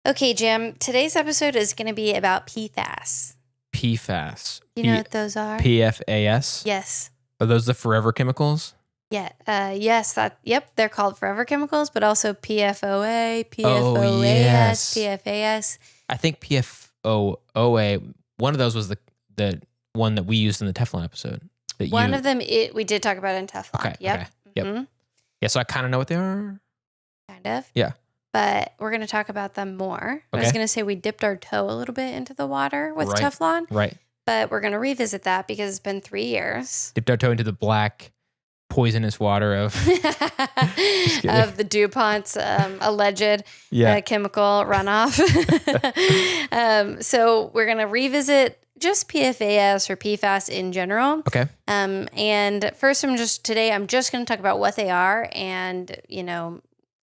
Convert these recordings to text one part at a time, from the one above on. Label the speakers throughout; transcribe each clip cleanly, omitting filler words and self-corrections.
Speaker 1: Okay, Jim, today's episode is going to be about PFAS.
Speaker 2: PFAS.
Speaker 1: You know what those are?
Speaker 2: PFAS?
Speaker 1: Yes.
Speaker 2: Are those the forever chemicals?
Speaker 1: Yeah. Yes. They're called forever chemicals, but also PFOA, PFOAS,
Speaker 2: Oh, yes.
Speaker 1: PFAS.
Speaker 2: I think PFOA, one of those was the one that we used in the Teflon episode.
Speaker 1: One of them we did talk about in Teflon.
Speaker 2: Okay.
Speaker 1: Yep.
Speaker 2: Okay. Yep. Yeah, so I kind of know what they are.
Speaker 1: Kind of.
Speaker 2: Yeah.
Speaker 1: But we're going to talk about them more. I was going to say we dipped our toe a little bit into the water with Teflon.
Speaker 2: Right.
Speaker 1: But we're going to revisit that because it's been 3 years.
Speaker 2: Dipped our toe into the black, poisonous water of
Speaker 1: the DuPont's alleged chemical runoff. So we're going to revisit just PFAS or PFAS in general.
Speaker 2: Okay.
Speaker 1: And first, I'm just going to talk about what they are and,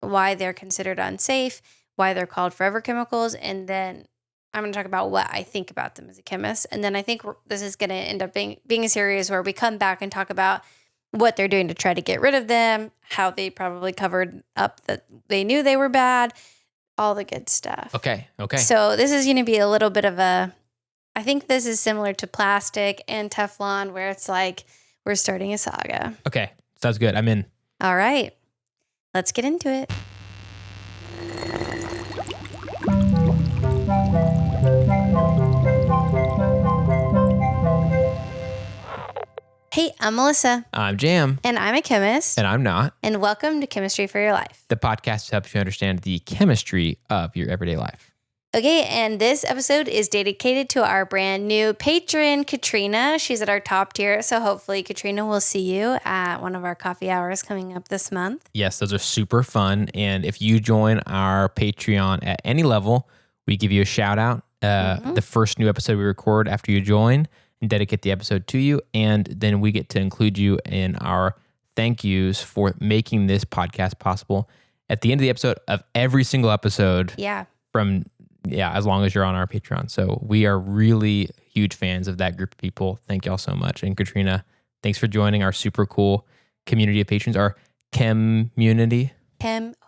Speaker 1: why they're considered unsafe, why they're called forever chemicals, and then I'm going to talk about what I think about them as a chemist. And then I think this is going to end up being a series where we come back and talk about what they're doing to try to get rid of them, how they probably covered up that they knew they were bad, all the good stuff.
Speaker 2: Okay.
Speaker 1: So this is going to be a little bit of I think this is similar to plastic and Teflon, where it's like we're starting a saga.
Speaker 2: Okay. Sounds good. I'm in.
Speaker 1: All right. Let's get into it. Hey, I'm Melissa.
Speaker 2: I'm Jam.
Speaker 1: And I'm a chemist.
Speaker 2: And I'm not.
Speaker 1: And welcome to Chemistry for Your Life.
Speaker 2: The podcast helps you understand the chemistry of your everyday life.
Speaker 1: Okay, and this episode is dedicated to our brand new patron, Katrina. She's at our top tier, so hopefully, Katrina, will see you at one of our coffee hours coming up this month.
Speaker 2: Yes, those are super fun. And if you join our Patreon at any level, we give you a shout out. The first new episode we record after you join and dedicate the episode to you. And then we get to include you in our thank yous for making this podcast possible at the end of the episode of every single episode.
Speaker 1: Yeah.
Speaker 2: As long as you're on our Patreon. So we are really huge fans of that group of people. Thank y'all so much. And Katrina, thanks for joining our super cool community of patrons, our Chem-munity.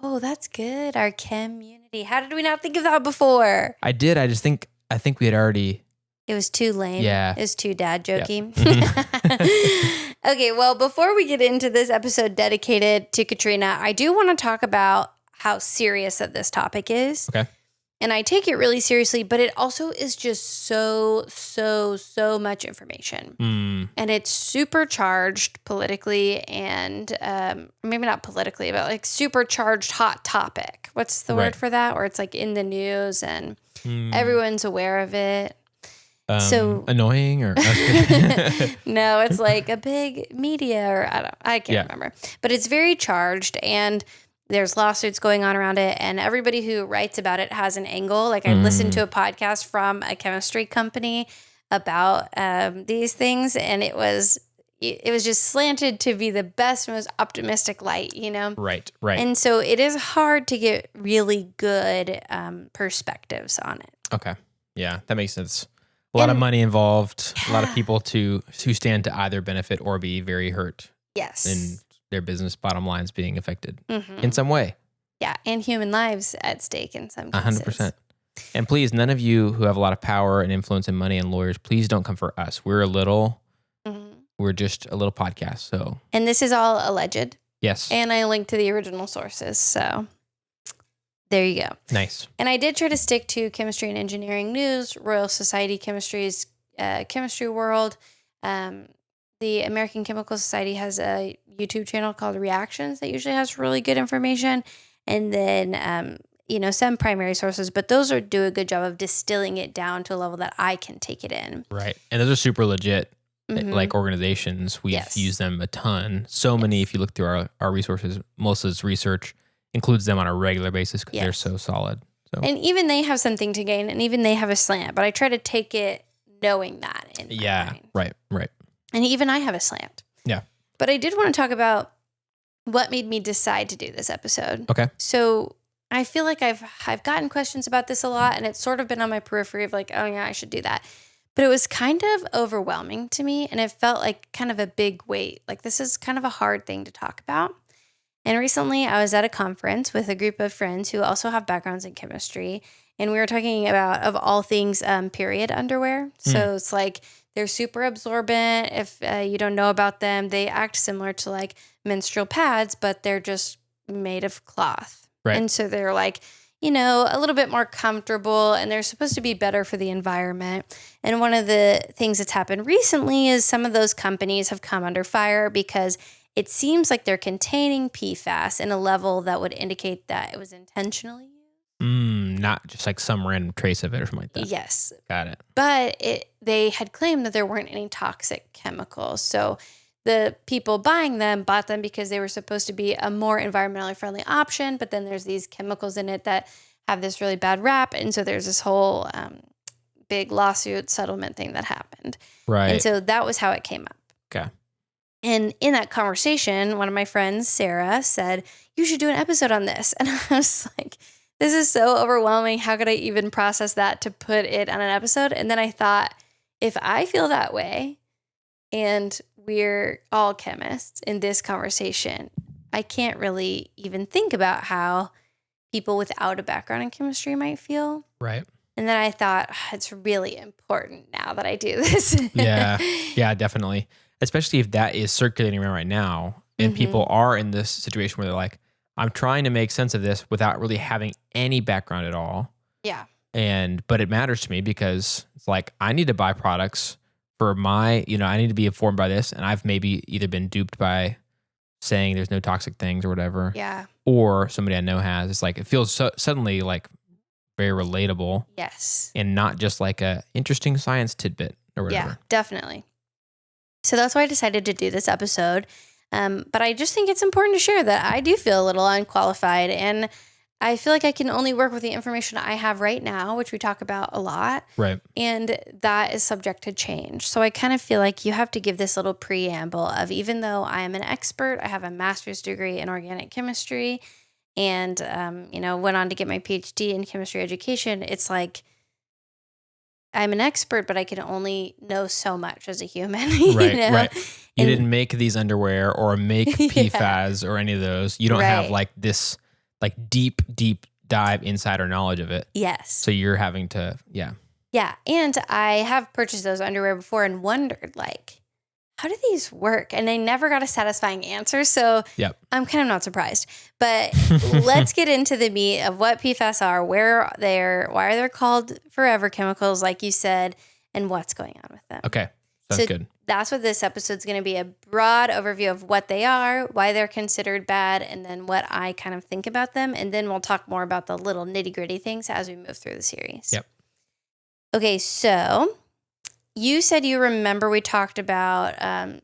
Speaker 1: Oh, that's good. Our Chem-munity. How did we not think of that before?
Speaker 2: I did. I think we had already.
Speaker 1: It was too lame.
Speaker 2: Yeah.
Speaker 1: It was too dad jokey.
Speaker 2: Yep.
Speaker 1: Okay, well, before we get into this episode dedicated to Katrina, I do want to talk about how serious that this topic is.
Speaker 2: Okay.
Speaker 1: And I take it really seriously, but it also is just so much information. And it's supercharged politically and maybe not politically, but like supercharged hot topic. What's the word for that? Where it's like in the news and everyone's aware of it. So
Speaker 2: annoying or
Speaker 1: no, it's like a big media or I can't remember. But it's very charged and there's lawsuits going on around it, and everybody who writes about it has an angle. Like I listened to a podcast from a chemistry company about these things, and it was just slanted to be the best, most optimistic light,
Speaker 2: Right.
Speaker 1: And so it is hard to get really good perspectives on it.
Speaker 2: Okay. Yeah, that makes sense. A lot of money involved, a lot of people who stand to either benefit or be very hurt.
Speaker 1: Yes.
Speaker 2: And their business bottom lines being affected in some way.
Speaker 1: Yeah, and human lives at stake in some cases.
Speaker 2: 100%. And please, none of you who have a lot of power and influence and money and lawyers, please don't come for us. We're just a little podcast. So,
Speaker 1: and this is all alleged.
Speaker 2: Yes.
Speaker 1: And I linked to the original sources. So there you go.
Speaker 2: Nice.
Speaker 1: And I did try to stick to Chemistry and Engineering News, Royal Society Chemistry's Chemistry World. The American Chemical Society has a YouTube channel called Reactions that usually has really good information. And then, some primary sources, but those do a good job of distilling it down to a level that I can take it in.
Speaker 2: Right. And those are super legit, like organizations. We've used them a ton. So many, if you look through our resources, Melissa's research includes them on a regular basis because they're so solid. So.
Speaker 1: And even they have something to gain, and even they have a slant, but I try to take it knowing that in my mind.
Speaker 2: Right.
Speaker 1: And even I have a slant.
Speaker 2: Yeah.
Speaker 1: But I did want to talk about what made me decide to do this episode.
Speaker 2: Okay.
Speaker 1: So I feel like I've gotten questions about this a lot, and it's sort of been on my periphery of like, oh yeah, I should do that. But it was kind of overwhelming to me, and it felt like kind of a big weight. Like this is kind of a hard thing to talk about. And recently I was at a conference with a group of friends who also have backgrounds in chemistry. And we were talking about, of all things, period underwear. So it's like they're super absorbent. If you don't know about them, they act similar to like menstrual pads, but they're just made of cloth.
Speaker 2: Right.
Speaker 1: And so they're like, you know, a little bit more comfortable, and they're supposed to be better for the environment. And one of the things that's happened recently is some of those companies have come under fire because it seems like they're containing PFAS in a level that would indicate that it was intentionally used.
Speaker 2: Not just like some random trace of it or something like that.
Speaker 1: Yes.
Speaker 2: Got it.
Speaker 1: But they had claimed that there weren't any toxic chemicals. So the people buying them bought them because they were supposed to be a more environmentally friendly option. But then there's these chemicals in it that have this really bad rap. And so there's this whole big lawsuit settlement thing that happened.
Speaker 2: Right.
Speaker 1: And so that was how it came up.
Speaker 2: Okay.
Speaker 1: And in that conversation, one of my friends, Sarah, said, you should do an episode on this. And I was like, this is so overwhelming. How could I even process that to put it on an episode? And then I thought, if I feel that way and we're all chemists in this conversation, I can't really even think about how people without a background in chemistry might feel.
Speaker 2: Right.
Speaker 1: And then I thought, it's really important now that I do this.
Speaker 2: Yeah, definitely. Especially if that is circulating around right now and people are in this situation where they're like, I'm trying to make sense of this without really having any background at all.
Speaker 1: Yeah.
Speaker 2: But it matters to me because it's like, I need to buy products for I need to be informed by this. And I've maybe either been duped by saying there's no toxic things or whatever.
Speaker 1: Yeah.
Speaker 2: Or somebody I know has. It's like, it feels suddenly like very relatable.
Speaker 1: Yes.
Speaker 2: And not just like a interesting science tidbit or whatever.
Speaker 1: Yeah, definitely. So that's why I decided to do this episode. But I just think it's important to share that I do feel a little unqualified, and I feel like I can only work with the information I have right now, which we talk about a lot.
Speaker 2: Right.
Speaker 1: And that is subject to change. So I kind of feel like you have to give this little preamble of, even though I am an expert, I have a master's degree in organic chemistry and, went on to get my PhD in chemistry education. It's like, I'm an expert, but I can only know so much as a human.
Speaker 2: Right. You didn't make these underwear or make PFAS or any of those. You don't have like this like deep dive insider knowledge of it.
Speaker 1: Yes.
Speaker 2: So you're having to, Yeah.
Speaker 1: And I have purchased those underwear before and wondered, like, how do these work? And I never got a satisfying answer. So I'm kind of not surprised. But let's get into the meat of what PFAS are, why are they called forever chemicals, like you said, and what's going on with them.
Speaker 2: Okay. Sounds good.
Speaker 1: That's what this episode's going to be, a broad overview of what they are, why they're considered bad, and then what I kind of think about them. And then we'll talk more about the little nitty-gritty things as we move through the series.
Speaker 2: Yep.
Speaker 1: Okay, so you said you remember we talked about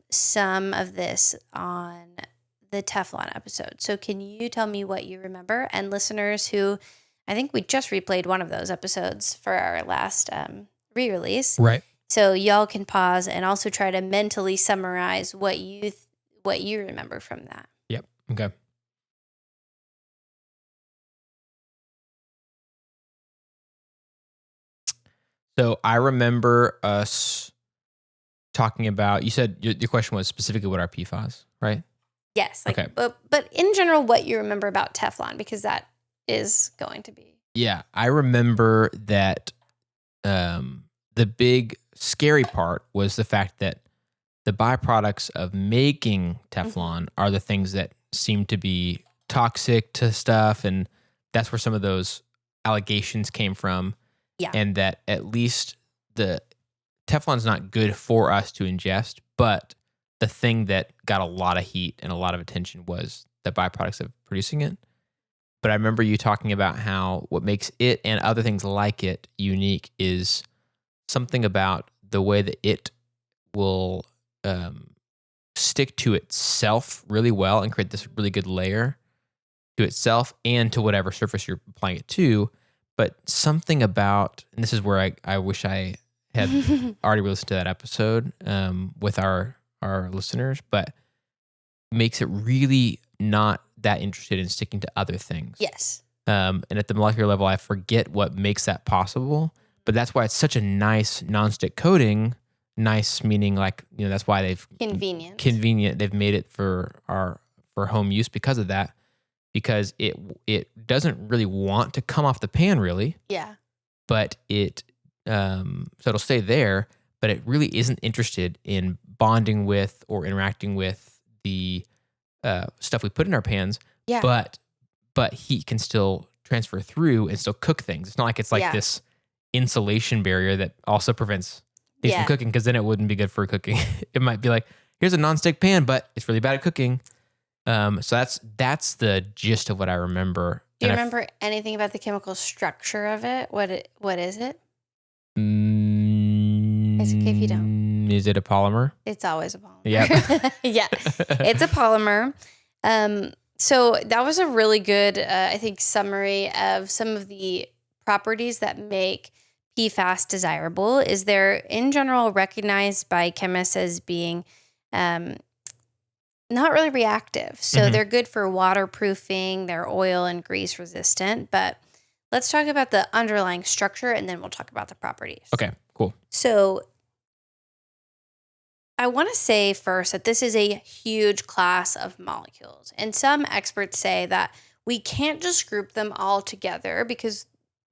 Speaker 1: some of this on the Teflon episode. So can you tell me what you remember? And listeners who, I think we just replayed one of those episodes for our last re-release.
Speaker 2: Right.
Speaker 1: So y'all can pause and also try to mentally summarize what you remember from that.
Speaker 2: Yep. Okay. So I remember us talking about, you said your question was specifically what are PFAS, right?
Speaker 1: Yes.
Speaker 2: Okay.
Speaker 1: But in general, what you remember about Teflon, because that is going to be.
Speaker 2: Yeah. I remember that the big scary part was the fact that the byproducts of making Teflon are the things that seem to be toxic to stuff. And that's where some of those allegations came from.
Speaker 1: Yeah.
Speaker 2: And that at least the Teflon's not good for us to ingest, but the thing that got a lot of heat and a lot of attention was the byproducts of producing it. But I remember you talking about how what makes it and other things like it unique is something about the way that it will stick to itself really well and create this really good layer to itself and to whatever surface you're applying it to. But something about, and this is where I wish I had already listened to that episode with our listeners, but makes it really not that interested in sticking to other things.
Speaker 1: Yes.
Speaker 2: And at the molecular level, I forget what makes that possible, but that's why it's such a nice nonstick coating. Nice meaning like, that's why they've
Speaker 1: convenient.
Speaker 2: They've made it for for home use because of that, because it doesn't really want to come off the pan really,
Speaker 1: Yeah.
Speaker 2: but so it'll stay there, but it really isn't interested in bonding with or interacting with the stuff we put in our pans.
Speaker 1: Yeah.
Speaker 2: But heat can still transfer through and still cook things. It's not like it's like this insulation barrier that also prevents things from cooking, because then it wouldn't be good for cooking. It might be like, here's a nonstick pan, but it's really bad at cooking. So that's the gist of what I remember.
Speaker 1: Do you remember anything about the chemical structure of it? What is it? It's okay if you don't.
Speaker 2: Is it a polymer?
Speaker 1: It's always a polymer.
Speaker 2: Yep.
Speaker 1: Yeah. It's a polymer. So that was a really good, I think, summary of some of the properties that make PFAS desirable. Is they're in general recognized by chemists as being not really reactive. So they're good for waterproofing, they're oil and grease resistant. But let's talk about the underlying structure, and then we'll talk about the properties.
Speaker 2: Okay, cool.
Speaker 1: So I want to say first that this is a huge class of molecules. And some experts say that we can't just group them all together because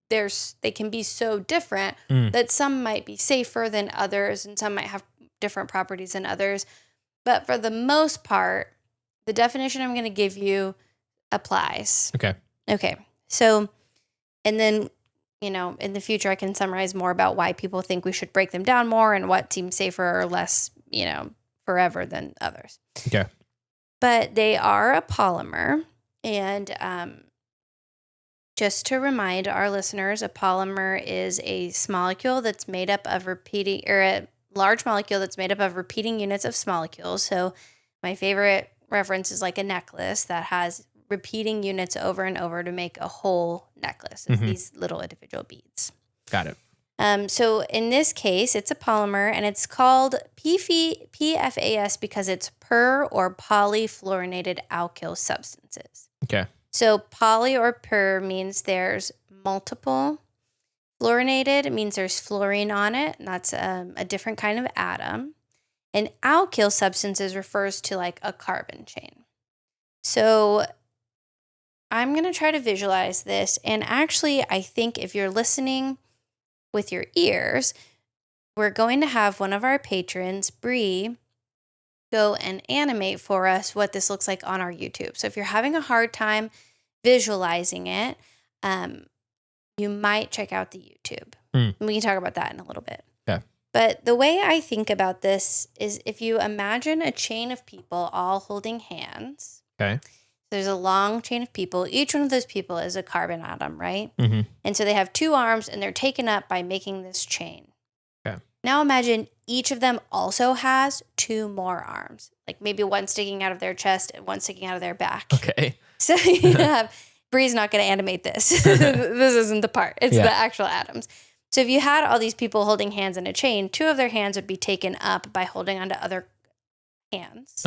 Speaker 1: they can be so different that some might be safer than others and some might have different properties than others. But for the most part, the definition I'm going to give you applies. Okay. So, and then, in the future, I can summarize more about why people think we should break them down more and what seems safer or less, forever than others.
Speaker 2: Okay.
Speaker 1: But they are a polymer. And just to remind our listeners, a polymer is a molecule that's made up of a large molecule that's made up of repeating units of small molecules. So my favorite reference is like a necklace that has repeating units over and over to make a whole necklace. It's these little individual beads.
Speaker 2: Got it.
Speaker 1: So in this case, it's a polymer, and it's called PFAS because it's per or polyfluorinated alkyl substances.
Speaker 2: Okay.
Speaker 1: So poly or per means there's multiple. Fluorinated means there's fluorine on it, and that's a different kind of atom. And alkyl substances refers to like a carbon chain. So I'm going to try to visualize this. And actually, I think if you're listening with your ears, we're going to have one of our patrons, Bri, go and animate for us what this looks like on our YouTube. So if you're having a hard time visualizing it, you might check out the YouTube. And we can talk about that in a little bit.
Speaker 2: Okay.
Speaker 1: But the way I think about this is if you imagine a chain of people all holding hands.
Speaker 2: Okay.
Speaker 1: There's a long chain of people. Each one of those people is a carbon atom, right? And so they have two arms, and they're taken up by making this chain.
Speaker 2: Okay.
Speaker 1: Now imagine each of them also has two more arms, like maybe one sticking out of their chest and one sticking out of their back.
Speaker 2: Okay.
Speaker 1: So you have, Bri's not going to animate this. This isn't the part. It's the actual atoms. So if you had all these people holding hands in a chain, two of their hands would be taken up by holding onto other hands.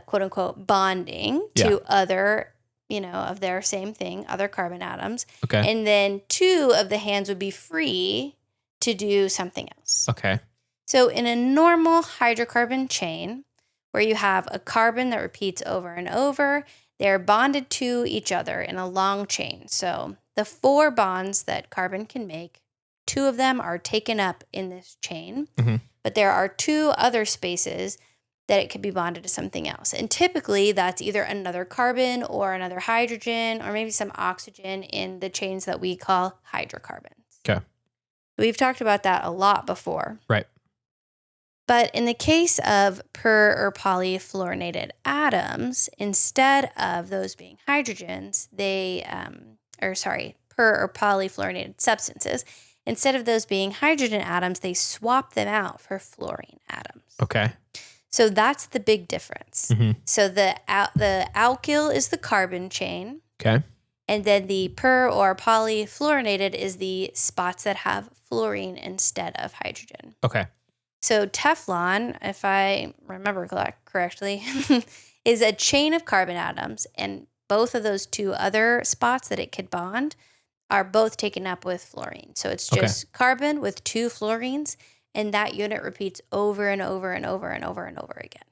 Speaker 1: Quote unquote bonding to other, of their same thing, other carbon atoms.
Speaker 2: Okay.
Speaker 1: And then two of the hands would be free to do something else.
Speaker 2: Okay.
Speaker 1: So in a normal hydrocarbon chain where you have a carbon that repeats over and over, they're bonded to each other in a long chain. So the 4 bonds that carbon can make, 2 of them are taken up in this chain, but there are 2 other spaces that it could be bonded to something else. And typically that's either another carbon or another hydrogen or maybe some oxygen in the chains that we call hydrocarbons.
Speaker 2: Okay.
Speaker 1: We've talked about that a lot before.
Speaker 2: Right.
Speaker 1: But in the case of per or polyfluorinated atoms, instead of those being hydrogens, per or polyfluorinated substances, instead of those being hydrogen atoms, they swap them out for fluorine atoms.
Speaker 2: Okay.
Speaker 1: So that's the big difference. So the alkyl is the carbon chain.
Speaker 2: Okay.
Speaker 1: And then the per or polyfluorinated is the spots that have fluorine instead of hydrogen.
Speaker 2: Okay.
Speaker 1: So Teflon, if I remember correctly, is a chain of carbon atoms, and both of those 2 other spots that it could bond are both taken up with fluorine. So it's just carbon with 2 fluorines, and that unit repeats over and over and over and over and over again.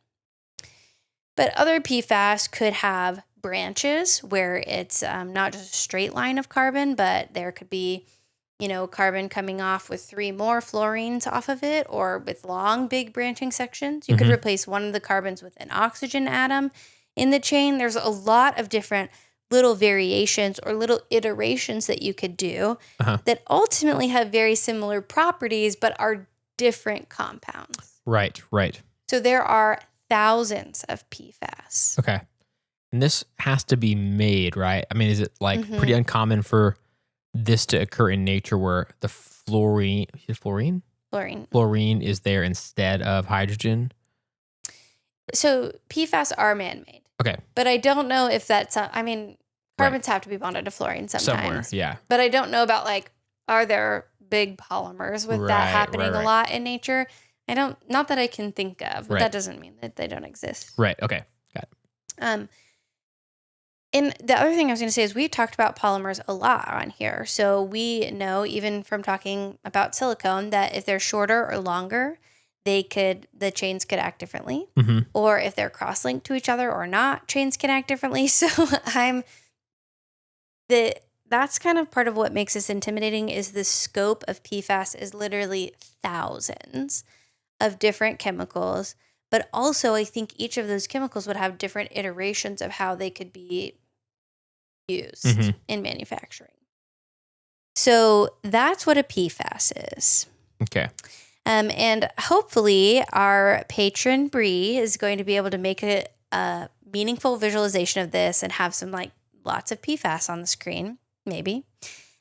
Speaker 1: But other PFAS could have branches where it's not just a straight line of carbon, but there could be, carbon coming off with 3 more fluorines off of it, or with long, big branching sections. You could replace one of the carbons with an oxygen atom in the chain. There's a lot of different little variations or little iterations that you could do that ultimately have very similar properties, but are different compounds.
Speaker 2: Right.
Speaker 1: So there are thousands of PFAS.
Speaker 2: Okay. And this has to be made, right? I mean, is it pretty uncommon for this to occur in nature where the fluorine is there instead of hydrogen?
Speaker 1: So PFAS are man-made.
Speaker 2: Okay.
Speaker 1: But I don't know if that's, carbons have to be bonded to fluorine sometimes.
Speaker 2: Somewhere, yeah.
Speaker 1: But I don't know about are there big polymers with that happening a lot in nature? Not that I can think of, but that doesn't mean that they don't exist.
Speaker 2: Right. Okay. Got it.
Speaker 1: And the other thing I was going to say is we've talked about polymers a lot on here. So we know, even from talking about silicone, that if they're shorter or longer, the chains could act differently. Or if they're cross-linked to each other or not, chains can act differently. So that's kind of part of what makes this intimidating, is the scope of PFAS is literally thousands of different chemicals. But also, I think each of those chemicals would have different iterations of how they could be used in manufacturing. So that's what a PFAS is.
Speaker 2: Okay.
Speaker 1: And hopefully our patron Bri is going to be able to make a meaningful visualization of this and have some lots of PFAS on the screen, maybe.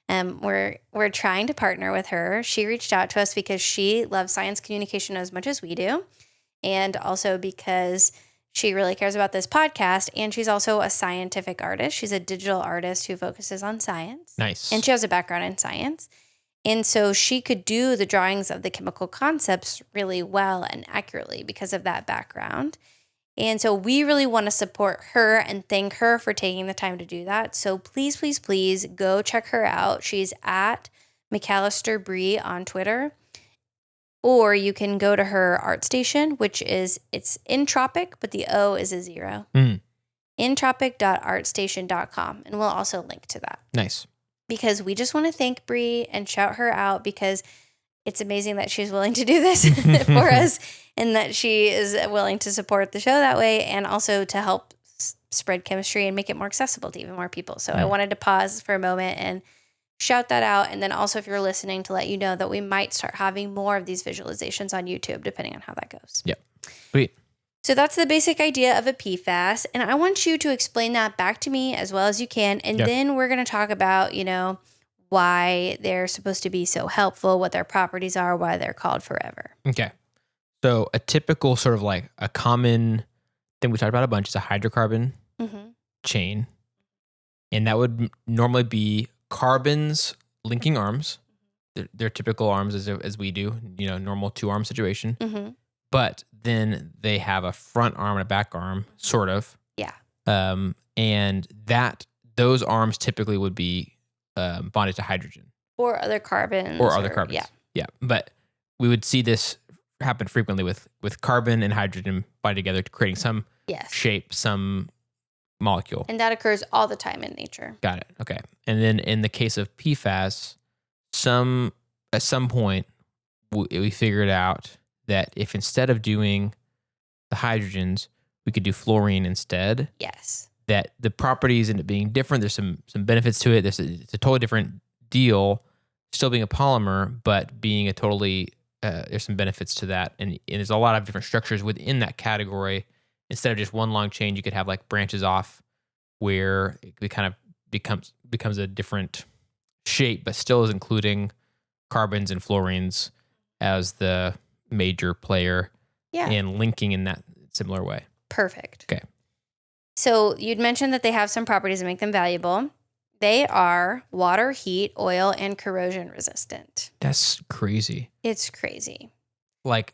Speaker 1: We're trying to partner with her. She reached out to us because she loves science communication as much as we do, and also because she really cares about this podcast, and she's also a scientific artist. She's a digital artist who focuses on science.
Speaker 2: Nice.
Speaker 1: And she has a background in science. And so she could do the drawings of the chemical concepts really well and accurately because of that background. And so we really want to support her and thank her for taking the time to do that. So please, please, please go check her out. She's at McAllister Bri on Twitter. Or you can go to her ArtStation, it's Entropic, but the O is a 0. Entropic.artstation.com. And we'll also link to that.
Speaker 2: Nice.
Speaker 1: Because we just want to thank Bri and shout her out, because it's amazing that she's willing to do this for us, and that she is willing to support the show that way, and also to help spread chemistry and make it more accessible to even more people. So I wanted to pause for a moment and shout that out. And then also, if you're listening, to let you know that we might start having more of these visualizations on YouTube, depending on how that goes.
Speaker 2: Yep. Sweet.
Speaker 1: So that's the basic idea of a PFAS. And I want you to explain that back to me as well as you can. And then we're going to talk about, why they're supposed to be so helpful, what their properties are, why they're called forever.
Speaker 2: Okay. So a typical sort of a common thing we talked about a bunch is a hydrocarbon chain. And that would normally be carbons linking arms. They're typical arms as we do, normal 2-arm situation. But then they have a front arm and a back arm, sort of.
Speaker 1: Yeah.
Speaker 2: And those arms typically would be bonded to hydrogen.
Speaker 1: Or other carbons.
Speaker 2: Yeah. But we would see this happen frequently with carbon and hydrogen bind together, creating some shape, some molecule.
Speaker 1: And that occurs all the time in nature.
Speaker 2: Got it. Okay. And then in the case of PFAS, at some point we figured out that if instead of doing the hydrogens, we could do fluorine instead.
Speaker 1: Yes.
Speaker 2: That the properties end up being different. There's some benefits to it. It's a totally different deal, still being a polymer, but being a totally, there's some benefits to that. And there's a lot of different structures within that category. Instead of just one long chain, you could have branches off where it kind of becomes a different shape, but still is including carbons and fluorines as the major player and linking in that similar way.
Speaker 1: Perfect.
Speaker 2: Okay.
Speaker 1: So you'd mentioned that they have some properties that make them valuable. They are water, heat, oil, and corrosion resistant.
Speaker 2: That's crazy.
Speaker 1: It's crazy.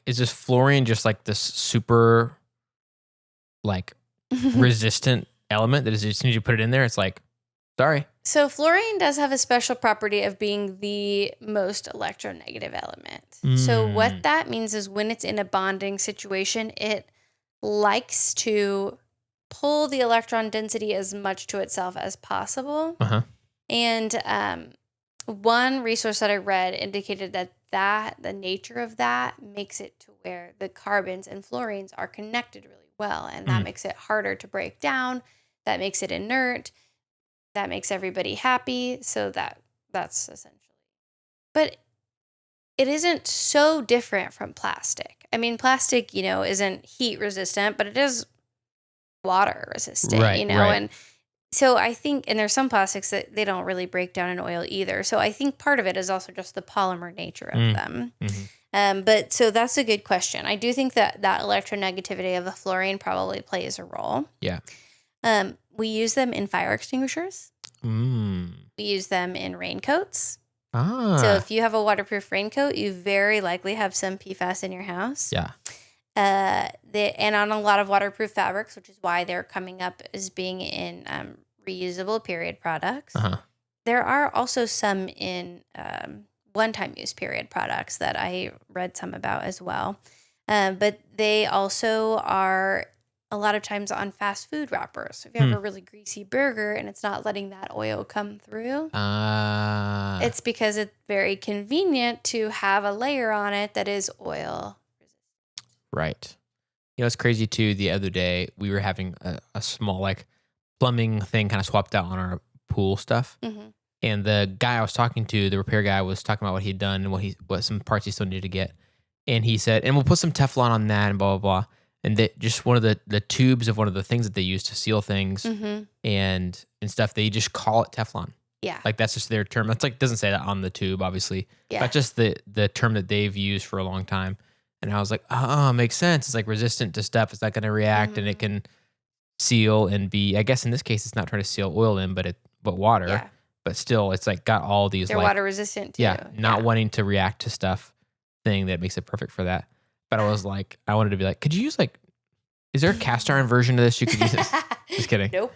Speaker 2: Is this fluorine just this super resistant element that is, as soon as you put it in there, it's sorry.
Speaker 1: So fluorine does have a special property of being the most electronegative element. So what that means is when it's in a bonding situation, it likes to pull the electron density as much to itself as possible.
Speaker 2: Uh-huh.
Speaker 1: And one resource that I read indicated that the nature of that makes it to where the carbons and fluorines are connected really well. And that makes it harder to break down. That makes it inert. That makes everybody happy. So that's essentially. But it isn't so different from plastic. I mean, plastic, isn't heat resistant, but it is water resistant,
Speaker 2: Right.
Speaker 1: And so I think, and there's some plastics that they don't really break down in oil either. So I think part of it is also just the polymer nature of them. But so that's a good question. I do think that electronegativity of the fluorine probably plays a role.
Speaker 2: Yeah.
Speaker 1: We use them in fire extinguishers. We use them in raincoats. So if you have a waterproof raincoat, you very likely have some PFAS in your house.
Speaker 2: Yeah.
Speaker 1: And on a lot of waterproof fabrics, which is why they're coming up as being in reusable period products. There are also some in one-time use period products that I read some about as well. But they also are a lot of times on fast food wrappers. So if you have a really greasy burger and it's not letting that oil come through, it's because it's very convenient to have a layer on it that is oil resistant.
Speaker 2: Right. It's crazy too. The other day we were having a small plumbing thing kind of swapped out on our pool stuff. And the guy I was talking to, the repair guy, was talking about what he'd done and what some parts he still needed to get. And he said, and we'll put some Teflon on that and blah, blah, blah. And just one of the tubes of one of the things that they use to seal things and stuff, they just call it Teflon.
Speaker 1: Yeah.
Speaker 2: That's just their term. That's doesn't say that on the tube, obviously.
Speaker 1: Yeah.
Speaker 2: That's just the term that they've used for a long time. And I was like, oh, makes sense. It's resistant to stuff. It's not going to react and it can seal and be, I guess in this case, it's not trying to seal oil in, but water. Yeah. But still, it's got all these.
Speaker 1: They're water resistant too.
Speaker 2: Yeah. Not wanting to react to stuff thing that makes it perfect for that. But I was I wanted to be could you use is there a cast iron version of this you could use? Just kidding.
Speaker 1: Nope.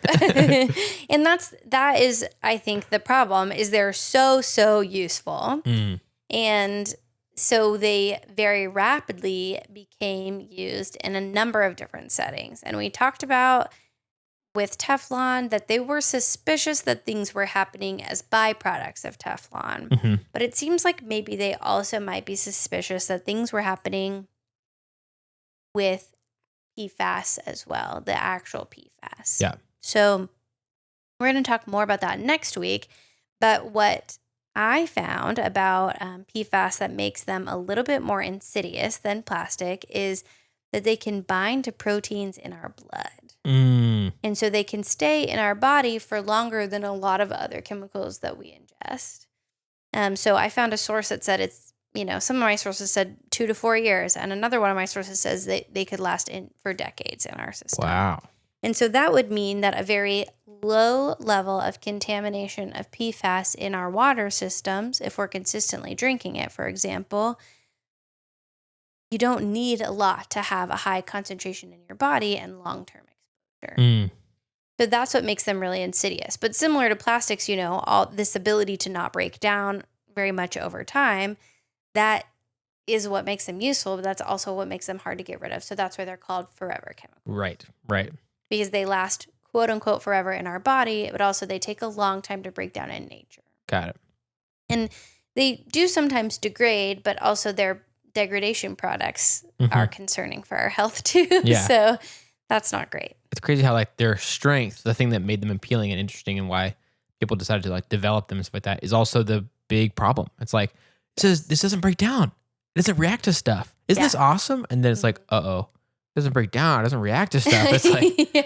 Speaker 1: And that is, I think, the problem is they're so useful. And so they very rapidly became used in a number of different settings. And we talked about with Teflon that they were suspicious that things were happening as byproducts of Teflon. But it seems like maybe they also might be suspicious that things were happening with PFAS as well, the actual PFAS.
Speaker 2: Yeah.
Speaker 1: So we're going to talk more about that next week. But what I found about PFAS that makes them a little bit more insidious than plastic is that they can bind to proteins in our blood. And so they can stay in our body for longer than a lot of other chemicals that we ingest. So I found a source that said it's, some of my sources said 2 to 4 years. And another one of my sources says that they could last for decades in our system.
Speaker 2: Wow.
Speaker 1: And so that would mean that a very low level of contamination of PFAS in our water systems, if we're consistently drinking it, for example, you don't need a lot to have a high concentration in your body and long-term exposure. So that's what makes them really insidious. But similar to plastics, all this ability to not break down very much over time, that is what makes them useful, but that's also what makes them hard to get rid of. So that's why they're called forever chemicals.
Speaker 2: Right.
Speaker 1: Because they last, quote unquote, forever in our body, but also they take a long time to break down in nature.
Speaker 2: Got it.
Speaker 1: And they do sometimes degrade, but also their degradation products are concerning for our health too.
Speaker 2: Yeah.
Speaker 1: So that's not great.
Speaker 2: It's crazy how their strength, the thing that made them appealing and interesting and why people decided to develop them and stuff like that, is also the big problem. It's this doesn't break down. It doesn't react to stuff. Isn't this awesome? And then it's uh-oh. It doesn't break down. It doesn't react to stuff. It's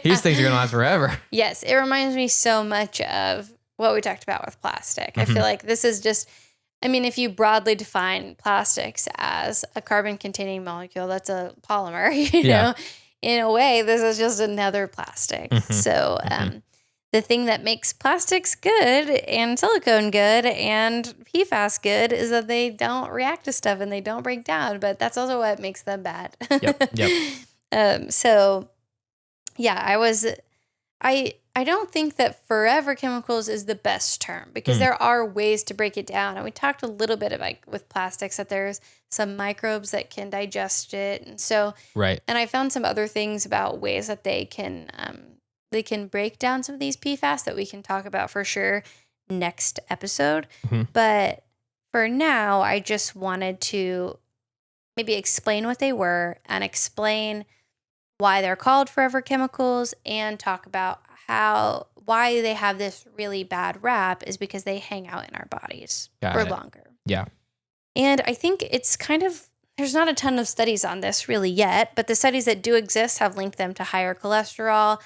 Speaker 2: these things are going to last forever.
Speaker 1: Yes. It reminds me so much of what we talked about with plastic. I feel like this is just, if you broadly define plastics as a carbon-containing molecule, that's a polymer, you know, in a way, this is just another plastic. So the thing that makes plastics good and silicone good and PFAS good is that they don't react to stuff and they don't break down, but that's also what makes them bad. Yep. So yeah, I don't think that forever chemicals is the best term because there are ways to break it down. And we talked a little bit about with plastics that there's some microbes that can digest it. And so,
Speaker 2: Right.
Speaker 1: and I found some other things about ways that they can break down some of these PFAS that we can talk about for sure next episode. But for now, I just wanted to maybe explain what they were and explain why they're called forever chemicals and talk about why they have this really bad rap is because they hang out in our bodies for longer.
Speaker 2: Yeah.
Speaker 1: And I think it's there's not a ton of studies on this really yet, but the studies that do exist have linked them to higher cholesterol,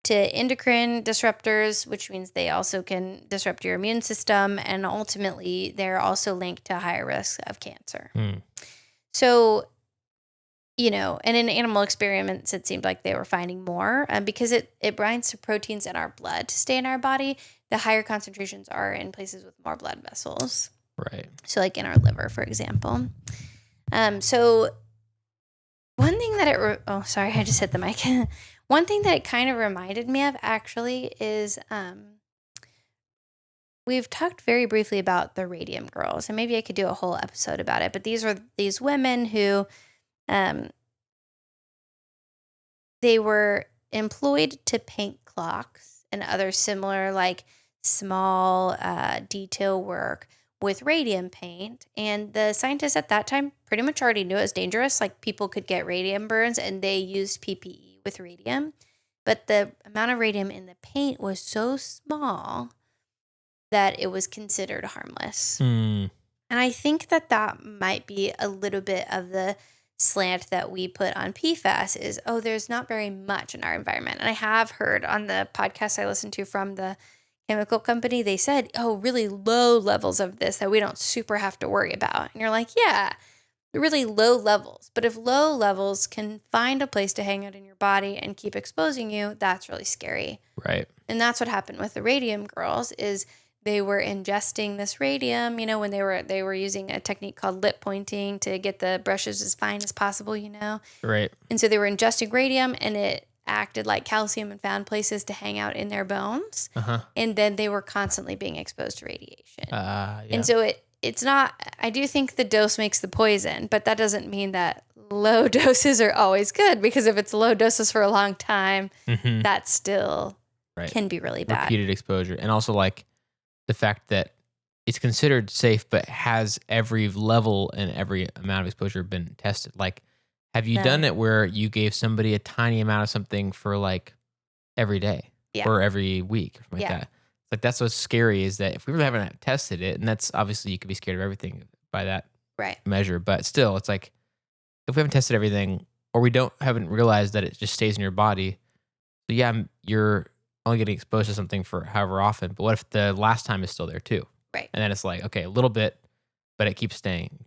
Speaker 1: to endocrine disruptors, which means they also can disrupt your immune system. And ultimately, they're also linked to higher risks of cancer. So, and in animal experiments, it seemed like they were finding more because it binds to proteins in our blood to stay in our body. The higher concentrations are in places with more blood vessels.
Speaker 2: Right.
Speaker 1: So like in our liver, for example. So one thing that sorry, I just hit the mic. One thing that it kind of reminded me of actually is we've talked very briefly about the Radium Girls, and maybe I could do a whole episode about it. But these were these women who they were employed to paint clocks and other similar like small detail work with radium paint. And the scientists at that time pretty much already knew it was dangerous. Like people could get radium burns and they used PPE with radium. But the amount of radium in the paint was so small that it was considered harmless. And I think that might be a little bit of the slant that we put on PFAS is, there's not very much in our environment. And I have heard on the podcast I listened to from the chemical company, they said, really low levels of this that we don't super have to worry about. And you're like, yeah, really low levels. But if low levels can find a place to hang out in your body and keep exposing you, that's really scary.
Speaker 2: Right.
Speaker 1: And that's what happened with the Radium Girls is they were ingesting this radium, when they were using a technique called lip pointing to get the brushes as fine as possible,
Speaker 2: Right.
Speaker 1: And so they were ingesting radium and it acted like calcium and found places to hang out in their bones. And then they were constantly being exposed to radiation.
Speaker 2: Yeah.
Speaker 1: And so it's not, I do think the dose makes the poison, but that doesn't mean that low doses are always good because if it's low doses for a long time, that still can be really bad.
Speaker 2: Repeated exposure. And also like the fact that it's considered safe, but has every level and every amount of exposure been tested? Like, have you done it where you gave somebody a tiny amount of something for like every day or every week or something like that? Like that's what's scary is that if we really haven't tested it, and that's obviously you could be scared of everything by that measure, but still it's like if we haven't tested everything or we haven't realized that it just stays in your body, so you're only getting exposed to something for however often, but what if the last time is still there too?
Speaker 1: Right.
Speaker 2: And then it's like, okay, a little bit, but it keeps staying.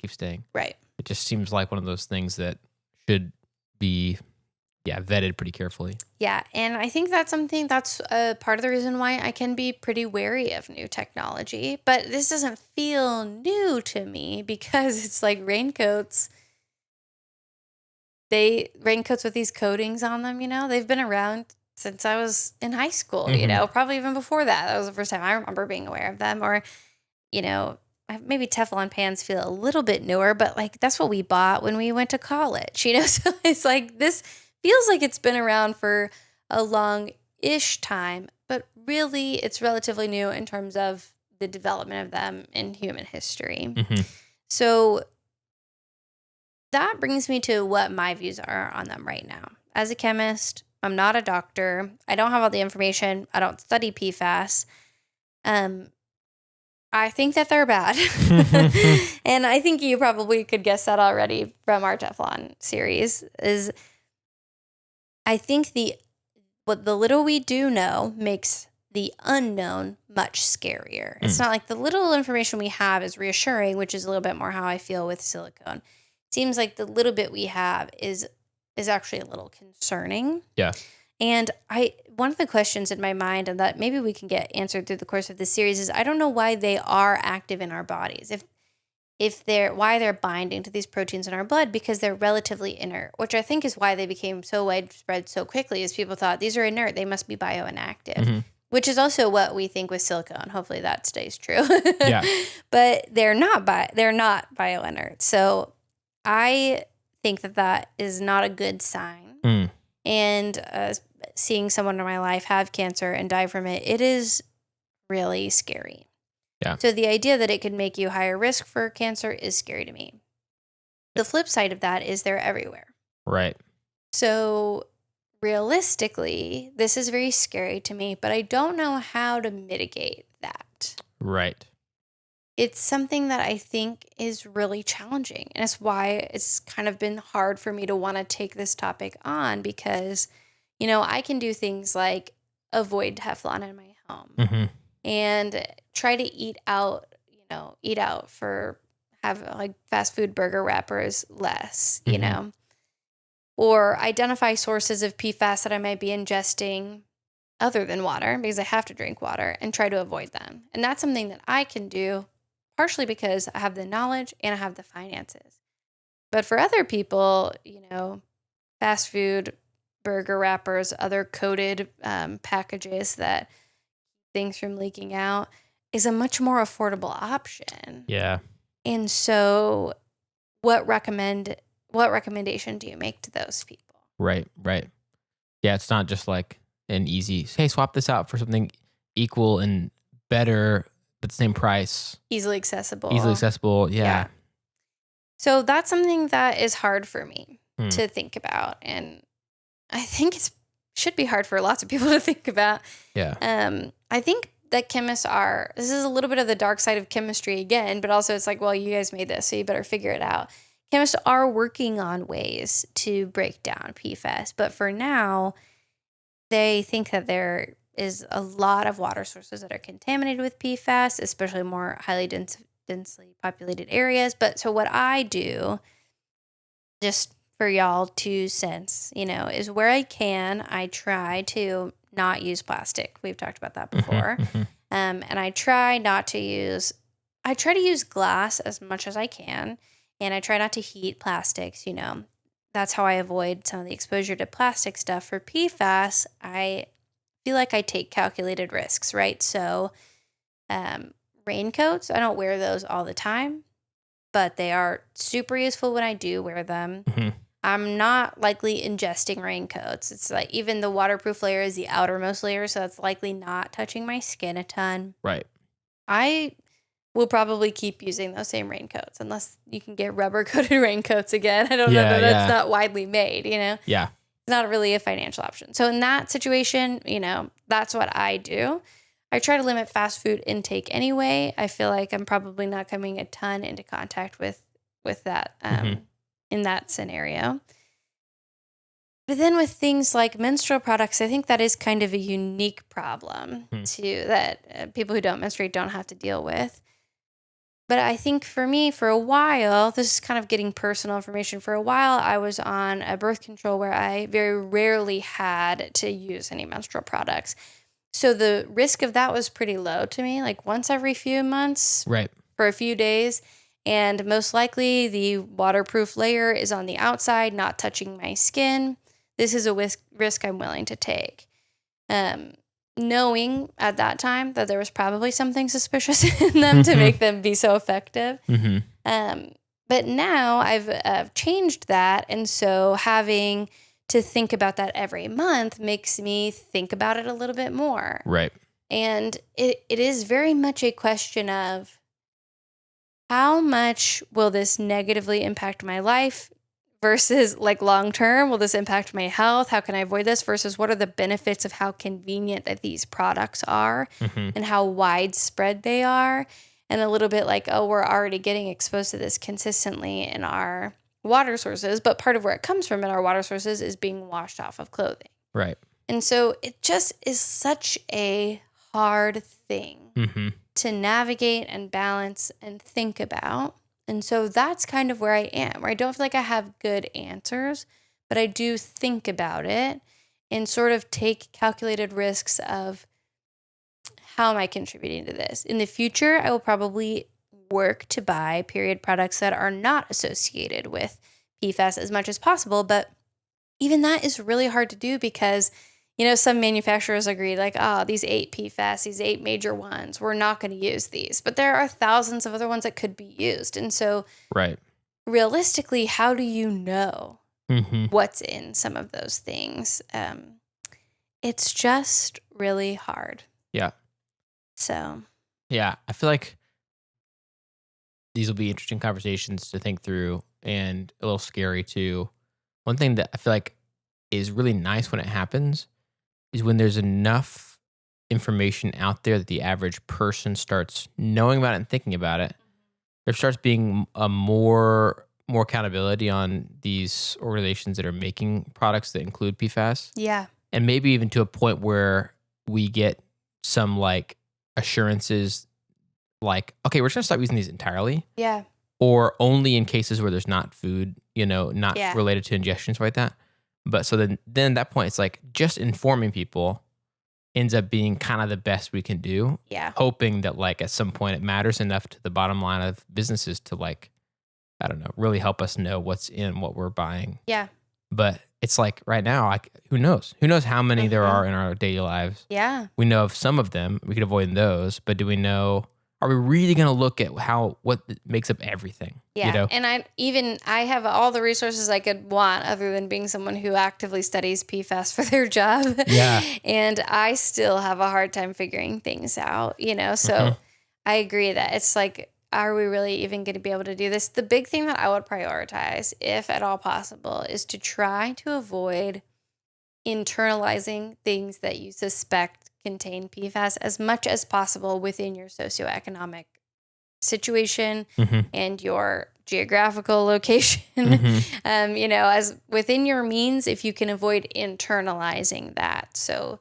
Speaker 1: Right.
Speaker 2: It just seems like one of those things that should be vetted pretty carefully.
Speaker 1: Yeah, and I think that's a part of the reason why I can be pretty wary of new technology. But this doesn't feel new to me because it's like raincoats with these coatings on them, they've been around since I was in high school, probably even before that. That was the first time I remember being aware of them. Or, maybe Teflon pans feel a little bit newer, but like that's what we bought when we went to college, So it's like this feels like it's been around for a long-ish time, but really it's relatively new in terms of the development of them in human history. So that brings me to what my views are on them right now. As a chemist, I'm not a doctor. I don't have all the information. I don't study PFAS. I think that they're bad. And I think you probably could guess that already from our Teflon series is I think what the little we do know makes the unknown much scarier. It's not like the little information we have is reassuring, which is a little bit more how I feel with silicone. It seems like the little bit we have is actually a little concerning.
Speaker 2: Yeah.
Speaker 1: And one of the questions in my mind, and that maybe we can get answered through the course of this series, is I don't know why they are active in our bodies. why they're binding to these proteins in our blood, because they're relatively inert, which I think is why they became so widespread so quickly, is people thought these are inert, they must be bioinactive, which is also what we think with silicone. Hopefully that stays true.
Speaker 2: Yeah.
Speaker 1: But they're not bioinert. So I think that is not a good sign. And seeing someone in my life have cancer and die from it, it is really scary.
Speaker 2: Yeah.
Speaker 1: So the idea that it could make you higher risk for cancer is scary to me. The flip side of that is they're everywhere.
Speaker 2: Right.
Speaker 1: So realistically, this is very scary to me, but I don't know how to mitigate that.
Speaker 2: Right.
Speaker 1: It's something that I think is really challenging. And it's why it's kind of been hard for me to want to take this topic on, because, I can do things like avoid Teflon in my home and try to eat out have like fast food burger wrappers less, or identify sources of PFAS that I might be ingesting other than water, because I have to drink water, and try to avoid them. And that's something that I can do, partially because I have the knowledge and I have the finances. But for other people, fast food, burger wrappers, other coated packages that things from leaking out is a much more affordable option.
Speaker 2: Yeah.
Speaker 1: And so what recommendation do you make to those people?
Speaker 2: Right. Yeah, it's not just like an easy, hey, swap this out for something equal and better, but the same price.
Speaker 1: Easily accessible.
Speaker 2: Yeah.
Speaker 1: So that's something that is hard for me to think about. And I think it should be hard for lots of people to think about.
Speaker 2: Yeah.
Speaker 1: I think that chemists this is a little bit of the dark side of chemistry again, but also it's like, well, you guys made this, so you better figure it out. Chemists are working on ways to break down PFAS, but for now, they think that there is a lot of water sources that are contaminated with PFAS, especially more highly densely populated areas. But so what I do, just for y'all 2 cents, is where I can, I try to not use plastic. We've talked about that before. And I try to use glass as much as I can. And I try not to heat plastics, That's how I avoid some of the exposure to plastic stuff. For PFAS, I feel like I take calculated risks, right? So raincoats, I don't wear those all the time, but they are super useful when I do wear them. I'm not likely ingesting raincoats. It's like even the waterproof layer is the outermost layer, so that's likely not touching my skin a ton.
Speaker 2: Right.
Speaker 1: I will probably keep using those same raincoats unless you can get rubber-coated raincoats again. I don't know that that's not widely made,
Speaker 2: Yeah.
Speaker 1: It's not really a financial option. So in that situation, that's what I do. I try to limit fast food intake anyway. I feel like I'm probably not coming a ton into contact with that in that scenario. But then with things like menstrual products, I think that is kind of a unique problem that people who don't menstruate don't have to deal with. But I think for me, for a while, this is kind of getting personal information. For a while, I was on a birth control where I very rarely had to use any menstrual products. So the risk of that was pretty low to me, like once every few months,
Speaker 2: right,
Speaker 1: for a few days. And most likely the waterproof layer is on the outside, not touching my skin. This is a risk I'm willing to take. Knowing at that time that there was probably something suspicious in them to make them be so effective. But now I've changed that. And so having to think about that every month makes me think about it a little bit more.
Speaker 2: Right.
Speaker 1: And it is very much a question of how much will this negatively impact my life versus like long term, will this impact my health? How can I avoid this? Versus what are the benefits of how convenient that these products are and how widespread they are? And a little bit like, oh, we're already getting exposed to this consistently in our water sources, but part of where it comes from in our water sources is being washed off of clothing.
Speaker 2: Right.
Speaker 1: And so it just is such a hard thing to navigate and balance and think about. And so that's kind of where I am, where I don't feel like I have good answers, but I do think about it and sort of take calculated risks of how am I contributing to this. In the future, I will probably work to buy period products that are not associated with PFAS as much as possible. But even that is really hard to do because, some manufacturers agree like, these 8 PFAS, these 8 major ones, we're not going to use these. But there are thousands of other ones that could be used. And so
Speaker 2: Right.
Speaker 1: realistically, how do you know
Speaker 2: Mm-hmm.
Speaker 1: what's in some of those things? It's just really hard.
Speaker 2: Yeah.
Speaker 1: So.
Speaker 2: Yeah. I feel like these will be interesting conversations to think through and a little scary too. One thing that I feel like is really nice when it happens is when there's enough information out there that the average person starts knowing about it and thinking about it. There starts being a more accountability on these organizations that are making products that include PFAS.
Speaker 1: Yeah.
Speaker 2: And maybe even to a point where we get some like assurances like, okay, we're just gonna stop using these entirely.
Speaker 1: Yeah.
Speaker 2: Or only in cases where there's not food, not related to ingestion, stuff like that. But so then at that point, it's like just informing people ends up being kind of the best we can do.
Speaker 1: Yeah.
Speaker 2: Hoping that like at some point it matters enough to the bottom line of businesses to like, I don't know, really help us know what's in what we're buying.
Speaker 1: Yeah.
Speaker 2: But it's like right now, like who knows? Who knows how many there are in our daily lives?
Speaker 1: Yeah.
Speaker 2: We know of some of them. We could avoid those, but do we know? Are we really going to look at what makes up everything?
Speaker 1: Yeah. And I have all the resources I could want other than being someone who actively studies PFAS for their job.
Speaker 2: Yeah.
Speaker 1: And I still have a hard time figuring things out, so I agree that it's like, are we really even going to be able to do this? The big thing that I would prioritize, if at all possible, is to try to avoid internalizing things that you suspect contain PFAS as much as possible within your socioeconomic situation and your geographical location. As within your means, if you can avoid internalizing that. So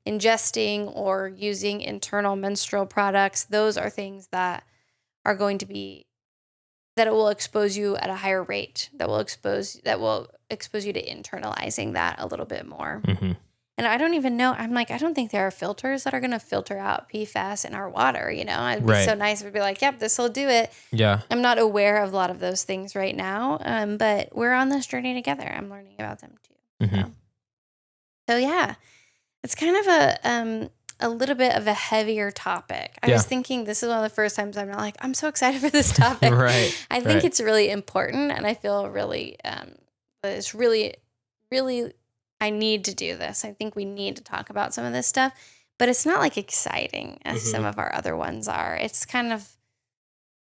Speaker 1: ingesting or using internal menstrual products, those are things that are going to be, that it will expose you at a higher rate, that will expose you to internalizing that a little bit more. And I don't even know, I'm like, I don't think there are filters that are going to filter out PFAS in our water, It'd be so nice if it'd be like, yep, this will do it.
Speaker 2: Yeah.
Speaker 1: I'm not aware of a lot of those things right now, but we're on this journey together. I'm learning about them too. So yeah, it's kind of a little bit of a heavier topic. I was thinking this is one of the first times I'm not like, I'm so excited for this topic. I think it's really important, and I feel really, it's really, really, I need to do this. I think we need to talk about some of this stuff, but it's not like exciting as some of our other ones are. It's kind of,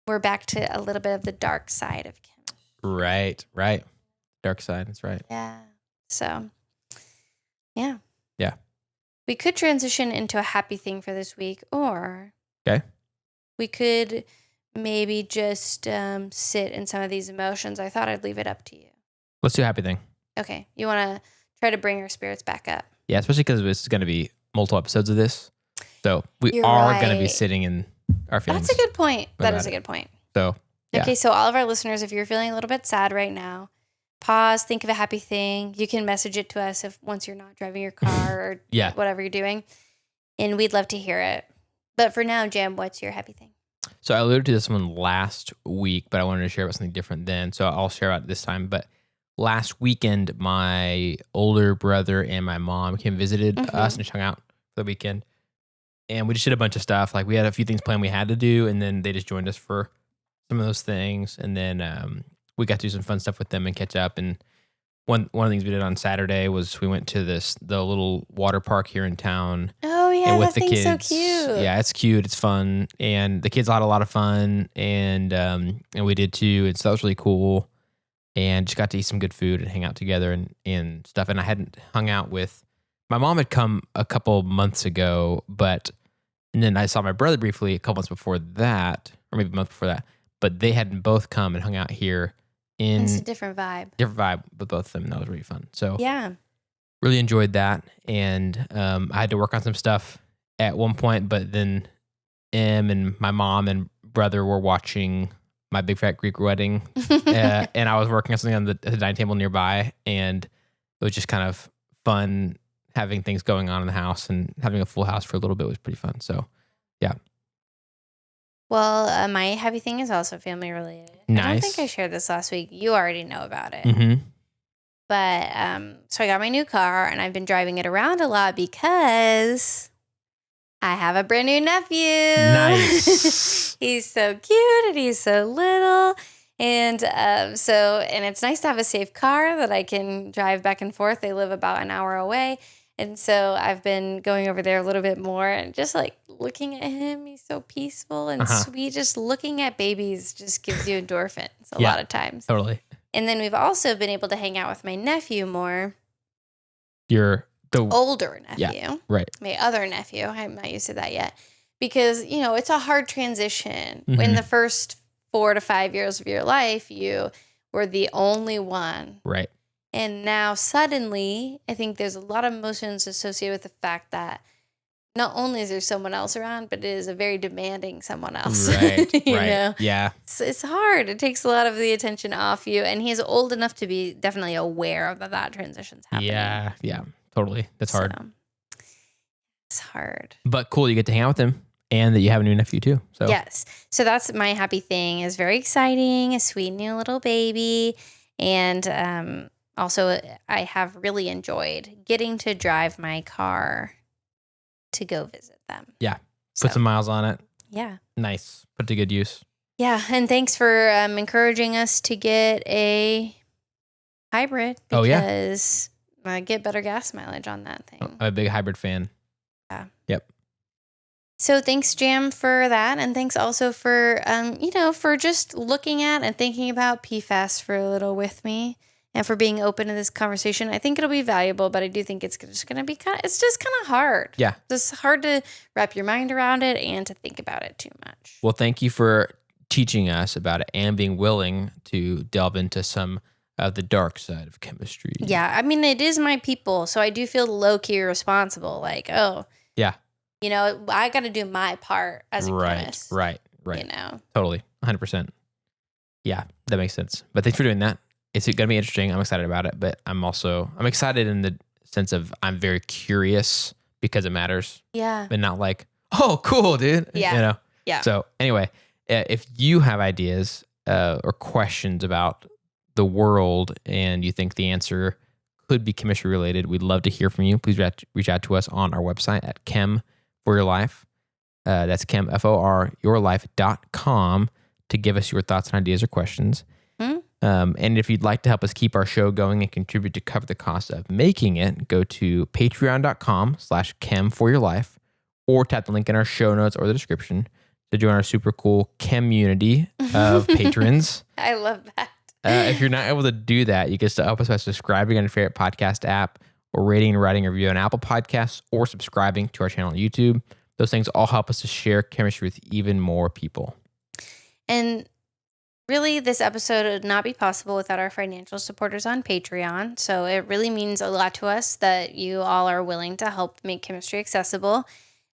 Speaker 1: we're back to a little bit of the dark side of chemistry.
Speaker 2: Right. Dark side, that's right.
Speaker 1: Yeah. So, yeah.
Speaker 2: Yeah.
Speaker 1: We could transition into a happy thing for this week, or we could maybe just sit in some of these emotions. I thought I'd leave it up to you.
Speaker 2: Let's do a happy thing.
Speaker 1: Okay. You want to try to bring our spirits back up?
Speaker 2: Yeah, especially because this is going to be multiple episodes of this. So we are going to be sitting in our feelings.
Speaker 1: That's a good point. That is a good point.
Speaker 2: So, yeah.
Speaker 1: Okay, so all of our listeners, if you're feeling a little bit sad right now, pause, think of a happy thing. You can message it to us once you're not driving your car or whatever you're doing. And we'd love to hear it. But for now, Jim, what's your happy thing?
Speaker 2: So I alluded to this one last week, but I wanted to share about something different then. So I'll share about it this time. But last weekend, my older brother and my mom came and visited us and just hung out for the weekend. And we just did a bunch of stuff. Like we had a few things planned we had to do, and then they just joined us for some of those things. And then we got to do some fun stuff with them and catch up. And one of the things we did on Saturday was we went to the little water park here in town.
Speaker 1: Oh yeah,
Speaker 2: and with
Speaker 1: that
Speaker 2: the
Speaker 1: thing's
Speaker 2: kids.
Speaker 1: so cute.
Speaker 2: Yeah, it's cute. It's fun, and the kids had a lot of fun, and we did too. And so that was really cool. And just got to eat some good food and hang out together and stuff. And I hadn't hung out with my mom had come a couple months ago, and then I saw my brother briefly a couple months before that, or maybe a month before that. But they hadn't both come and hung out here.
Speaker 1: It's a different vibe.
Speaker 2: Different vibe with both of them. That was really fun. So
Speaker 1: yeah,
Speaker 2: really enjoyed that. And I had to work on some stuff at one point, but then and my mom and brother were watching My Big Fat Greek Wedding, and I was working on something on the dining table nearby, and it was just kind of fun having things going on in the house, and having a full house for a little bit was pretty fun. So, yeah.
Speaker 1: Well, my happy thing is also family related.
Speaker 2: Nice.
Speaker 1: I don't think I shared this last week. You already know about it.
Speaker 2: Mm-hmm.
Speaker 1: But so I got my new car and I've been driving it around a lot because I have a brand new nephew.
Speaker 2: Nice.
Speaker 1: He's so cute and he's so little. And and it's nice to have a safe car that I can drive back and forth. They live about an hour away. And so I've been going over there a little bit more and just like looking at him. He's so peaceful and sweet. Just looking at babies just gives you endorphins a lot of times.
Speaker 2: Totally.
Speaker 1: And then we've also been able to hang out with my nephew more.
Speaker 2: You're the
Speaker 1: older nephew.
Speaker 2: Yeah, right.
Speaker 1: My other nephew. I'm not used to that yet. Because, it's a hard transition. In the first 4 to 5 years of your life, you were the only one.
Speaker 2: Right.
Speaker 1: And now suddenly, I think there's a lot of emotions associated with the fact that not only is there someone else around, but it is a very demanding someone else.
Speaker 2: Right.
Speaker 1: you
Speaker 2: right.
Speaker 1: know?
Speaker 2: Yeah.
Speaker 1: It's hard. It takes a lot of the attention off you. And he's old enough to be definitely aware of that transition's happening.
Speaker 2: Yeah. Yeah. Totally. That's hard.
Speaker 1: It's hard.
Speaker 2: But cool. You get to hang out with him and that you have a new nephew too. So
Speaker 1: yes. So that's my happy thing. It's very exciting. A sweet new little baby. And also, I have really enjoyed getting to drive my car to go visit them.
Speaker 2: Yeah. Put some miles on it.
Speaker 1: Yeah.
Speaker 2: Nice. Put to good use.
Speaker 1: Yeah. And thanks for encouraging us to get a hybrid because I get better gas mileage on that thing.
Speaker 2: I'm a big hybrid fan.
Speaker 1: Yeah.
Speaker 2: Yep.
Speaker 1: So thanks, Jam, for that. And thanks also for, for just looking at and thinking about PFAS for a little with me. And for being open to this conversation. I think it'll be valuable, but I do think it's just going to be it's just kind of hard.
Speaker 2: Yeah.
Speaker 1: It's hard to wrap your mind around it and to think about it too much.
Speaker 2: Well, thank you for teaching us about it and being willing to delve into some of the dark side of chemistry.
Speaker 1: Yeah. I mean, it is my people, so I do feel low-key responsible. Like,
Speaker 2: yeah,
Speaker 1: I got to do my part as a chemist.
Speaker 2: Right. Totally. 100%. Yeah, that makes sense. But thanks for doing that. It's going to be interesting. I'm excited about it, but I'm excited in the sense of I'm very curious because it matters.
Speaker 1: Yeah.
Speaker 2: And not like, oh, cool, dude.
Speaker 1: Yeah. Yeah.
Speaker 2: So anyway, if you have ideas or questions about the world and you think the answer could be chemistry related, we'd love to hear from you. Please reach out to us on our website at Chem for Your Life. That's Chem, FORYourlife.com to give us your thoughts and ideas or questions. And if you'd like to help us keep our show going and contribute to cover the cost of making it, go to patreon.com/chem4yourlife or tap the link in our show notes or the description to join our super cool community of patrons.
Speaker 1: I love that.
Speaker 2: If you're not able to do that, you can still help us by subscribing on your favorite podcast app or rating and writing a review on Apple Podcasts or subscribing to our channel on YouTube. Those things all help us to share chemistry with even more people.
Speaker 1: And really, this episode would not be possible without our financial supporters on Patreon. So it really means a lot to us that you all are willing to help make chemistry accessible.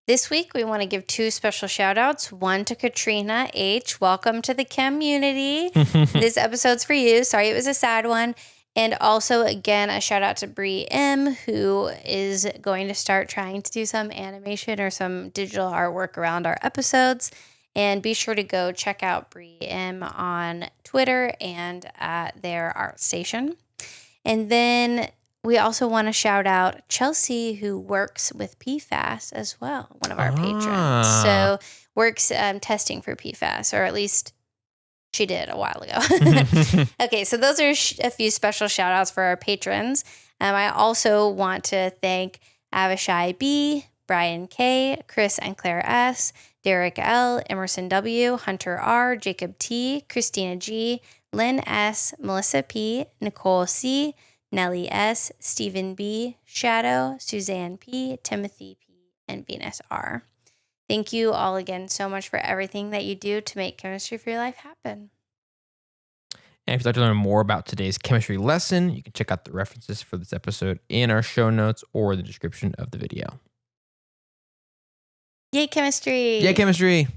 Speaker 1: This week, we want to give 2 special shout outs. One to Katrina H. Welcome to the community. This episode's for you. Sorry, it was a sad one. And also, again, a shout out to Bri M, who is going to start trying to do some animation or some digital artwork around our episodes. And be sure to go check out Bri M on Twitter and at their art station. And then we also want to shout out Chelsea, who works with PFAS as well, one of our patrons. So works testing for PFAS, or at least she did a while ago. Okay, so those are a few special shout outs for our patrons. I also want to thank Avishai B., Brian K., Chris and Claire S., Derek L., Emerson W., Hunter R., Jacob T., Kristina G., Lynn S., Melissa P., Nichole C., Nelly S., Stephen B., Shadow, Suzanne P., Timothy P., and Venus R. Thank you all again so much for everything that you do to make Chemistry for Your Life happen.
Speaker 2: And if you'd like to learn more about today's chemistry lesson, you can check out the references for this episode in our show notes or the description of the video.
Speaker 1: Yay, chemistry!
Speaker 2: Yay, chemistry!